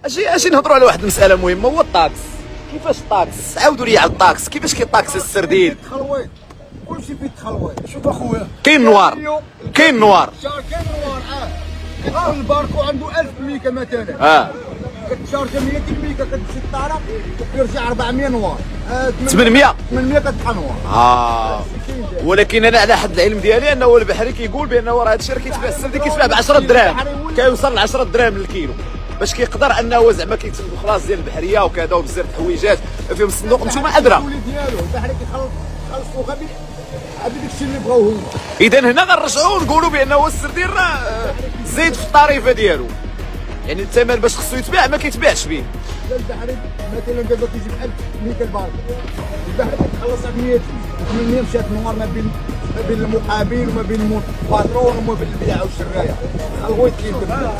اجي نهضروا على واحد المساله مهمه، هو الطاكس. كيفاش الطاكس؟ عاودوا لي على الطاكس، كيفاش كيطاكس السردين؟ تخلويط، كلشي فيه تخلويط. شوف اخويا، كاين نوار، كاين نوار، كاين نوار. كتدخل الباركو عنده 1000 ميكا مثلا، كتشارجا 100 ميكا، كتمشي للطاره كيرجع 400 نوار، 800 كتبقى نوار. ولكن انا على حد العلم ديالي انه البحري كيقول بانه راه هذا الشيء راه كيتباع السردين كيتباع ب 10 دراهم، كيوصل ل 10 دراهم للكيلو، باش كيقدر انه زعما كيتسبب خلاص ديال البحريه وكذا وبزاف د الحويجات فيهم الصندوق. نتوما ادرى البحري كيخلصوا غير داكشي اللي بغاو هما. اذا هنا غنرجعوا ونقولوا بانه السردين راه زايد في الطريفه ديالو، يعني الثمن باش خصو يتباع ما كيتباعش به. البحري مثلا دابا كيجيب 1000 ميكا البارك، البحري كيتخلص ب 100 800 مشات نوار ما بين المقابل وما بين الباترون وما بين البيع والشرايه. الخلويط كيدير